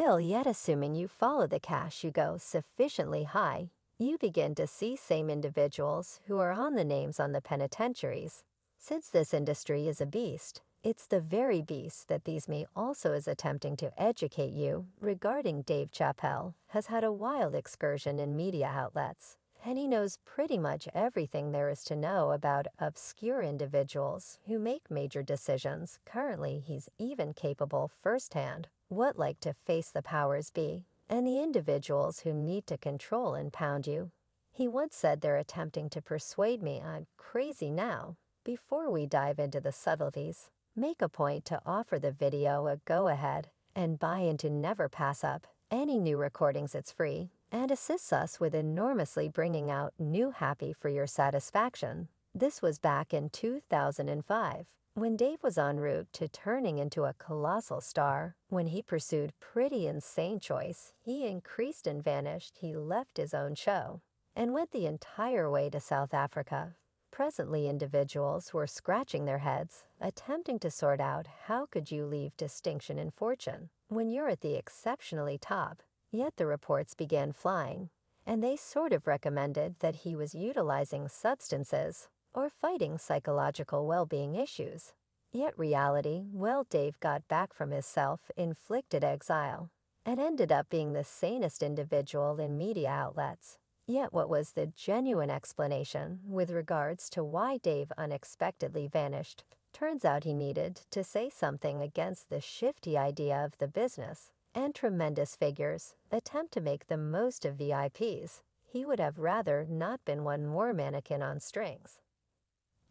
bill, yet assuming you follow the cash you go sufficiently high, you begin to see same individuals who are on the names on the penitentiaries. Since this industry is a beast, it's the very beast that these me also is attempting to educate you regarding. Dave Chappelle has had a wild excursion in media outlets, and he knows pretty much everything there is to know about obscure individuals who make major decisions. Currently, he's even capable firsthand what like to face the powers be and the individuals who need to control and pound you. He once said they're attempting to persuade me I'm crazy now. Before we dive into the subtleties, make a point to offer the video a go-ahead and buy into never pass up any new recordings. It's free and assists us with enormously bringing out new happy for your satisfaction. This was back in 2005, when Dave was en route to turning into a colossal star. When he pursued pretty insane choice, he increased and vanished. He left his own show and went the entire way to South Africa. Presently, individuals were scratching their heads, attempting to sort out how could you leave distinction and fortune when you're at the exceptionally top. Yet the reports began flying, and they sort of recommended that he was utilizing substances or fighting psychological well-being issues. Yet reality, well, Dave got back from his self-inflicted exile and ended up being the sanest individual in media outlets. Yet what was the genuine explanation with regards to why Dave unexpectedly vanished? Turns out he needed to say something against the shifty idea of the business and tremendous figures attempt to make the most of VIPs. He would have rather not been one more mannequin on strings.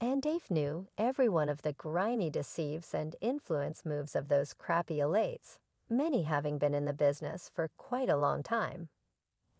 And Dave knew every one of the grimy deceives and influence moves of those crappy elites, many having been in the business for quite a long time.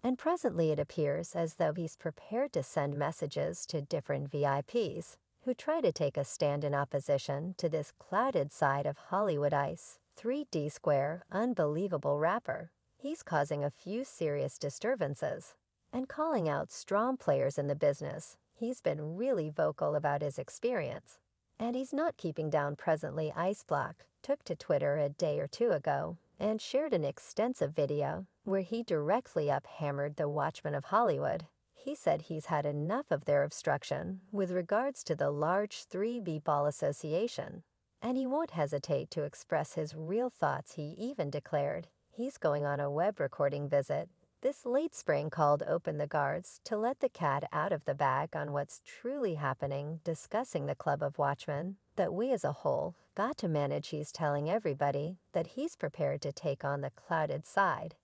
And presently it appears as though he's prepared to send messages to different VIPs who try to take a stand in opposition to this clouded side of Hollywood ice. 3D Square, unbelievable rapper. He's causing a few serious disturbances and calling out strong players in the business. He's been really vocal about his experience, and he's not keeping down. Presently, Ice Block took to Twitter a day or two ago and shared an extensive video where he directly uphammered the Watchmen of Hollywood. He said he's had enough of their obstruction with regards to the large 3B Ball Association, and he won't hesitate to express his real thoughts. He even declared he's going on a web recording visit this late spring called Open the Guards to let the cat out of the bag on what's truly happening, discussing the Club of Watchmen that we as a whole got to manage. He's telling everybody that he's prepared to take on the clouded side.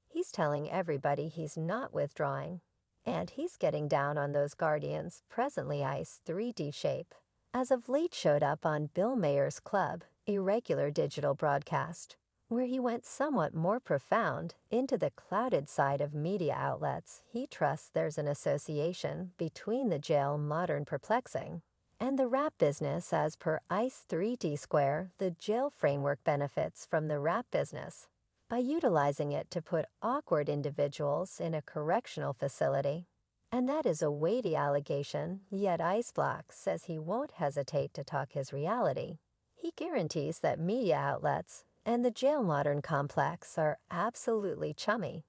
He's telling everybody he's not withdrawing, and he's getting down on those guardians. Presently, Ice 3D Shape as of late showed up on Bill Mayer's Club, a regular digital broadcast, where he went somewhat more profound into the clouded side of media outlets. He trusts there's an association between the jail modern perplexing and the rap business. As per Ice 3D Square, the jail framework benefits from the rap business by utilizing it to put awkward individuals in a correctional facility. And that is a weighty allegation, yet Ice Block says he won't hesitate to talk his reality. He guarantees that media outlets and the jail modern complex are absolutely chummy,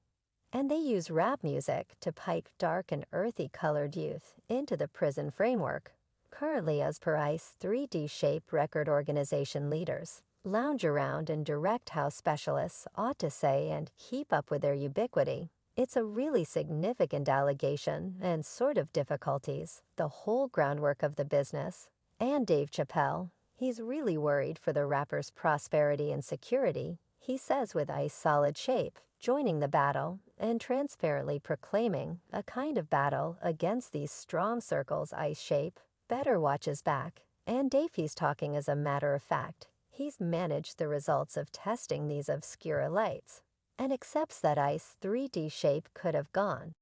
and they use rap music to pipe dark and earthy colored youth into the prison framework. Currently, as per Ice 3D Shape, record organization leaders lounge around and direct how specialists ought to say and keep up with their ubiquity. It's a really significant allegation and sort of difficulties the whole groundwork of the business. And Dave Chappelle, he's really worried for the rapper's prosperity and security. He says with Ice Solid Shape joining the battle and transparently proclaiming a kind of battle against these strong circles. Ice Shape better watch his back. And Dave, he's talking as a matter of fact. He's managed the results of testing these obscure elites and accepts that Ice 3D Shape could have gone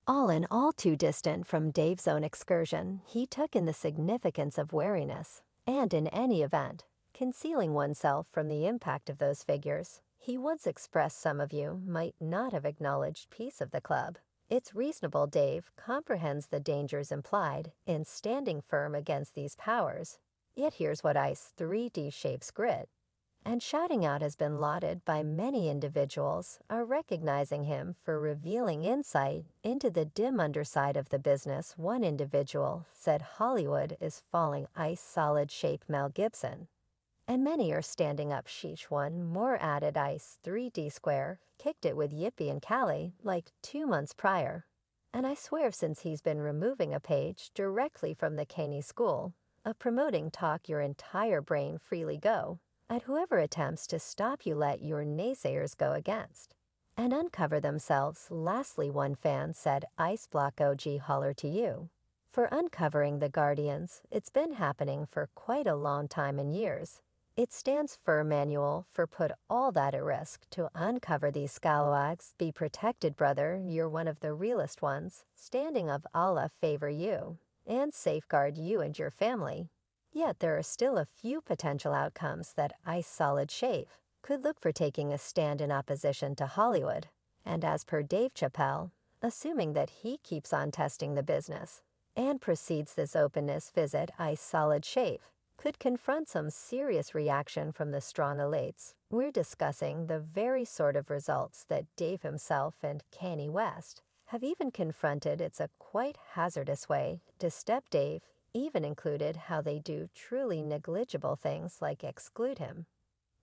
all in all too distant from Dave's own excursion. He took in the significance of wariness and, in any event, concealing oneself from the impact of those figures. He once expressed some of you might not have acknowledged piece of the club. It's reasonable Dave comprehends the dangers implied in standing firm against these powers. Yet here's what Ice 3D Shape's grit And shouting out has been lauded by many individuals, are recognizing him for revealing insight into the dim underside of the business. One individual said Hollywood is falling ice solid shape Mel Gibson. And many are standing up. Sheesh. One more added ice 3D square, kicked it with Yippee and Callie like 2 months prior. And I swear since he's been removing a page directly from the Caney School of promoting talk your entire brain freely go at whoever attempts to stop you, let your naysayers go against and uncover themselves. Lastly, one fan said, Ice Block OG holler to you for uncovering the Guardians. It's been happening for quite a long time and years. It stands for manual for put all that at risk to uncover these scalawags. Be protected, brother, you're one of the realest ones. Standing of Allah favor you and safeguard you and your family. Yet there are still a few potential outcomes that Ice Solid Shave could look for taking a stand in opposition to Hollywood. And as per Dave Chappelle, assuming that he keeps on testing the business and proceeds this openness, visit Ice Solid Shave could confront some serious reaction from the strong elites. We're discussing the very sort of results that Dave himself and Kanye West have even confronted. It's a quite hazardous way to step. Dave even included how they do truly negligible things like exclude him.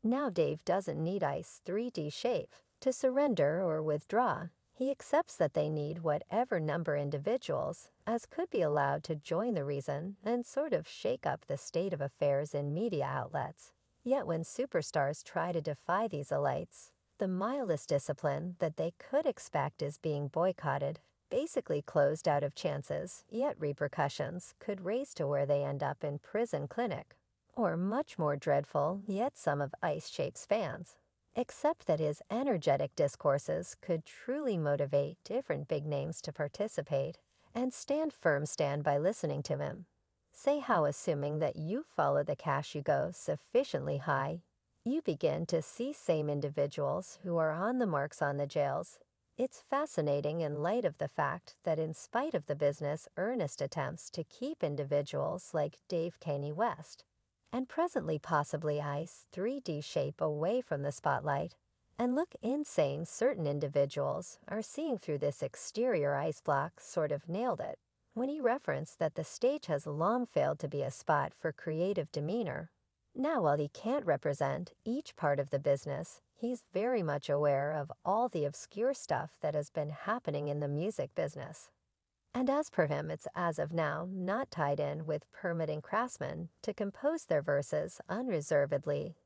Now Dave doesn't need Ice 3D Shave to surrender or withdraw. He accepts that they need whatever number individuals as could be allowed to join the reason and sort of shake up the state of affairs in media outlets. Yet when superstars try to defy these elites, the mildest discipline that they could expect is being boycotted, basically closed out of chances, yet repercussions could raise to where they end up in prison clinic. Or much more dreadful, yet some of Ice Shape's fans except that his energetic discourses could truly motivate different big names to participate and stand firm. Stand by listening to him. Say how, assuming that you follow the cash you go sufficiently high, you begin to see same individuals who are on the marks on the jails. It's fascinating in light of the fact that in spite of the business earnest attempts to keep individuals like Dave Kanye West and presently possibly Ice 3D Shape away from the spotlight and look insane, certain individuals are seeing through this exterior. Ice Block sort of nailed it when he referenced that the stage has long failed to be a spot for creative demeanor. Now, while he can't represent each part of the business, he's very much aware of all the obscure stuff that has been happening in the music business. And as per him, it's as of now not tied in with permitting craftsmen to compose their verses unreservedly.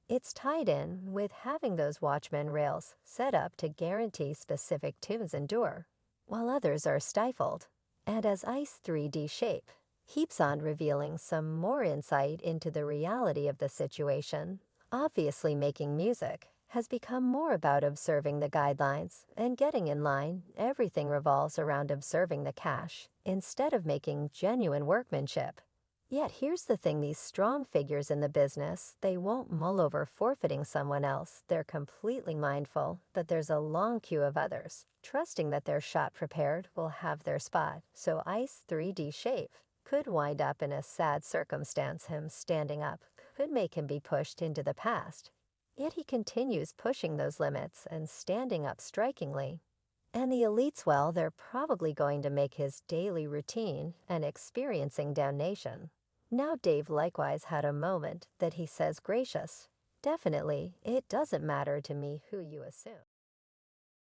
It's tied in with having those watchman rails set up to guarantee specific tunes endure, while others are stifled. And as Ice 3D Shape keeps on revealing some more insight into the reality of the situation, obviously making music has become more about observing the guidelines and getting in line. Everything revolves around observing the cash instead of making genuine workmanship. Yet here's the thing, these strong figures in the business, they won't mull over forfeiting someone else. They're completely mindful that there's a long queue of others, trusting that their shot prepared will have their spot. So Ice 3D Shave could wind up in a sad circumstance. Him standing up could make him be pushed into the past. Yet he continues pushing those limits and standing up strikingly. And the elites, well, they're probably going to make his daily routine and experiencing damnation. Now Dave likewise had a moment that he says gracious. Definitely, it doesn't matter to me who you assume.